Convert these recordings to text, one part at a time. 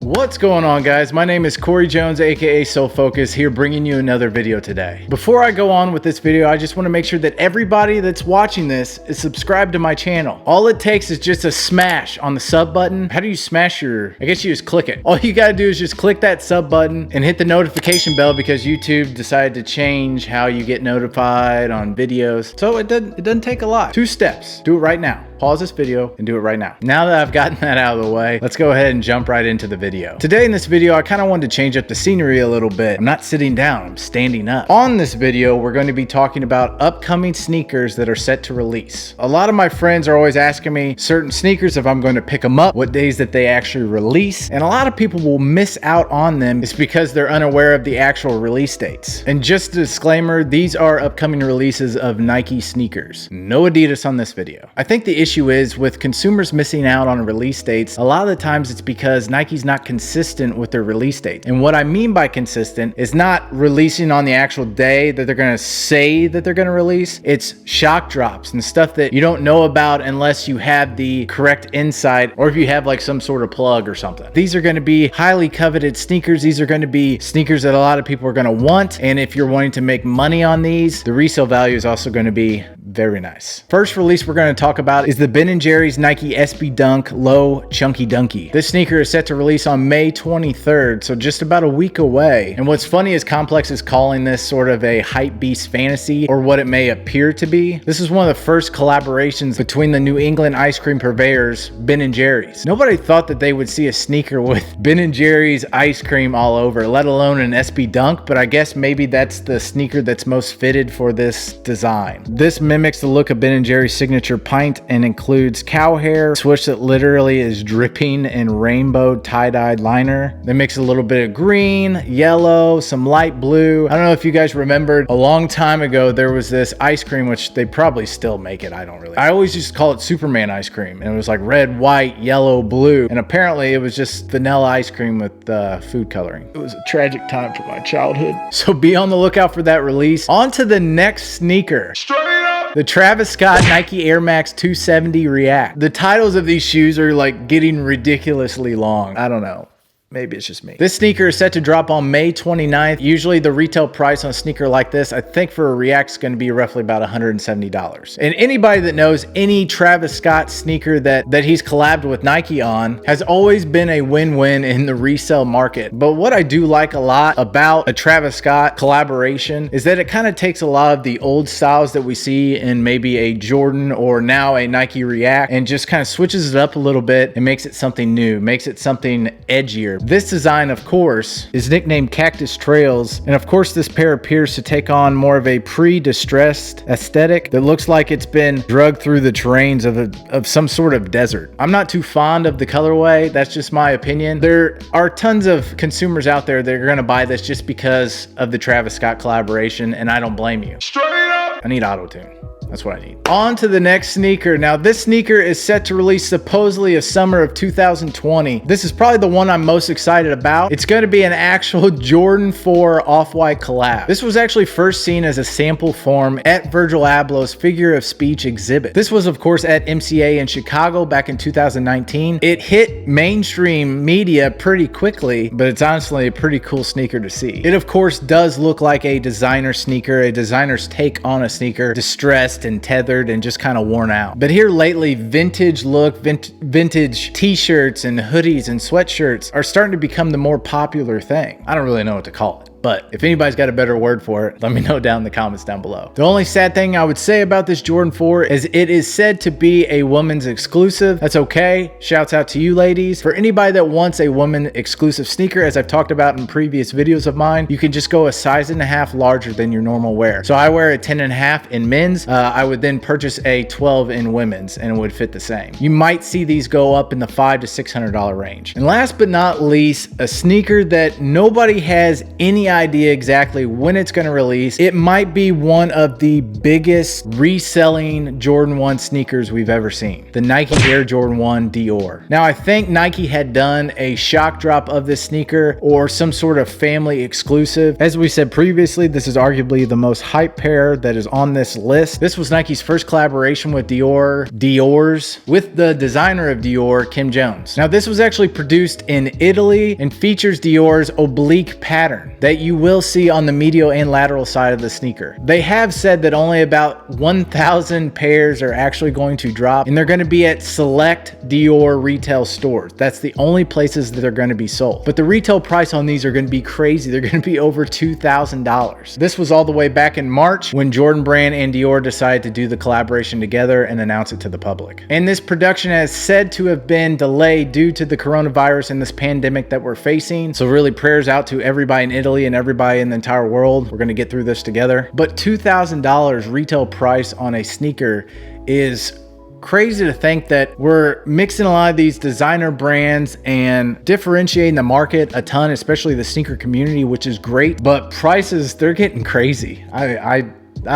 What's going on, guys? My name is Corey Jones, aka Soul Focus, here bringing you another video today. Before I go on with this video, I just want to make sure that everybody that's watching this is subscribed to my channel. All it takes is just a smash on the sub button. How do you smash your, I guess you just click it. All you gotta do is just click that sub button and hit the notification bell because YouTube decided to change how you get notified on videos. So it doesn't take a lot. 2 steps. Do it right now. Pause this video and do it right now. Now that I've gotten that out of the way, let's go ahead and jump right into the video. Today in this video, I kind of wanted to change up the scenery a little bit. I'm not sitting down, I'm standing up. On this video, we're going to be talking about upcoming sneakers that are set to release. A lot of my friends are always asking me certain sneakers if I'm going to pick them up, what days that they actually release, and a lot of people will miss out on them. It's because they're unaware of the actual release dates. And just a disclaimer, these are upcoming releases of Nike sneakers. No Adidas on this video. I think the issue is with consumers missing out on release dates, a lot of the times it's because Nike's not consistent with their release date. And what I mean by consistent is not releasing on the actual day that they're gonna say that they're gonna release. It's shock drops and stuff that you don't know about unless you have the correct insight or if you have like some sort of plug or something. These are gonna be highly coveted sneakers. These are gonna be sneakers that a lot of people are gonna want. And if you're wanting to make money on these, the resale value is also gonna be very nice. First release we're going to talk about is the Ben & Jerry's Nike SB Dunk Low Chunky Dunky. This sneaker is set to release on May 23rd, so just about a week away. And what's funny is Complex is calling this sort of a hype beast fantasy, or what it may appear to be. This is one of the first collaborations between the New England ice cream purveyors, Ben & Jerry's. Nobody thought that they would see a sneaker with Ben & Jerry's ice cream all over, let alone an SB Dunk, but I guess maybe that's the sneaker that's most fitted for this design. This mimics the look of Ben & Jerry's signature pint and includes cow hair, swoosh that literally is dripping in rainbow tie-dyed liner. They mix a little bit of green, yellow, some light blue. I don't know if you guys remembered a long time ago there was this ice cream, which they probably still make it, I always used to call it Superman ice cream, and it was like red, white, yellow, blue, and apparently it was just vanilla ice cream with food coloring. It was a tragic time for my childhood. So be on the lookout for that release. On to the next sneaker. Straight up! The Travis Scott Nike Air Max 270 React. The titles of these shoes are like getting ridiculously long. I don't know. Maybe it's just me. This sneaker is set to drop on May 29th. Usually the retail price on a sneaker like this, I think for a React is going to be roughly about $170. And anybody that knows any Travis Scott sneaker that he's collabed with Nike on has always been a win-win in the resale market. But what I do like a lot about a Travis Scott collaboration is that it kind of takes a lot of the old styles that we see in maybe a Jordan or now a Nike React and just kind of switches it up a little bit and makes it something new, makes it something edgier. This design, of course, is nicknamed Cactus Trails, and of course this pair appears to take on more of a pre-distressed aesthetic that looks like it's been drugged through the terrains of some sort of desert. I'm not too fond of the colorway, that's just my opinion. There are tons of consumers out there that are gonna buy this just because of the Travis Scott collaboration, and I don't blame you. Straight up! I need auto-tune. That's what I need. On to the next sneaker. Now this sneaker is set to release supposedly a summer of 2020. This is probably the one I'm most excited about. It's going to be an actual Jordan 4 Off-White collab. This was actually first seen as a sample form at Virgil Abloh's figure of speech exhibit. This was of course at MCA in Chicago back in 2019. It hit mainstream media pretty quickly, but it's honestly a pretty cool sneaker to see. It of course does look like a designer sneaker, a designer's take on a sneaker, distressed and tethered and just kind of worn out. But here lately, vintage look, vintage t-shirts and hoodies and sweatshirts are starting to become the more popular thing. I don't really know what to call it. But if anybody's got a better word for it, let me know down in the comments down below. The only sad thing I would say about this Jordan 4 is it is said to be a woman's exclusive. That's okay. Shouts out to you ladies. For anybody that wants a woman exclusive sneaker, as I've talked about in previous videos of mine, you can just go a size and a half larger than your normal wear. So I wear a 10 and a half in men's. I would then purchase a 12 in women's and it would fit the same. You might see these go up in the $500 to $600 range. And last but not least, a sneaker that nobody has any idea exactly when it's going to release. It might be one of the biggest reselling Jordan 1 sneakers we've ever seen. The Nike Air Jordan 1 Dior. Now, I think Nike had done a shock drop of this sneaker or some sort of family exclusive. As we said previously, this is arguably the most hype pair that is on this list. This was Nike's first collaboration with Dior's, with the designer of Dior, Kim Jones. Now, this was actually produced in Italy and features Dior's oblique pattern that you will see on the medial and lateral side of the sneaker. They have said that only about 1,000 pairs are actually going to drop, and they're going to be at select Dior retail stores. That's the only places that they're going to be sold. But the retail price on these are going to be crazy. They're going to be over $2,000. This was all the way back in March when Jordan Brand and Dior decided to do the collaboration together and announce it to the public. And this production is said to have been delayed due to the coronavirus and this pandemic that we're facing. So really, prayers out to everybody in Italy and everybody in the entire world. We're going to get through this together. But $2,000 retail price on a sneaker is crazy to think that we're mixing a lot of these designer brands and differentiating the market a ton, especially the sneaker community, which is great. But prices, they're getting crazy. I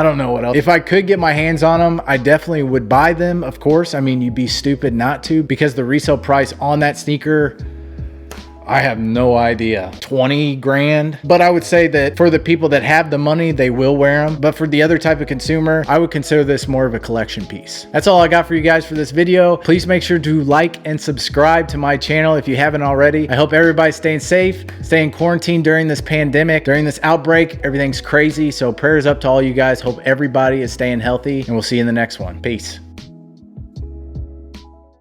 don't know what else. If I could get my hands on them, I definitely would buy them, of course. I mean, you'd be stupid not to, because the resale price on that sneaker, I have no idea, 20 grand. But I would say that for the people that have the money, they will wear them. But for the other type of consumer, I would consider this more of a collection piece. That's all I got for you guys for this video. Please make sure to like and subscribe to my channel if you haven't already. I hope everybody's staying safe, staying quarantined during this pandemic, during this outbreak. Everything's crazy. So prayers up to all you guys. Hope everybody is staying healthy, and we'll see you in the next one. Peace.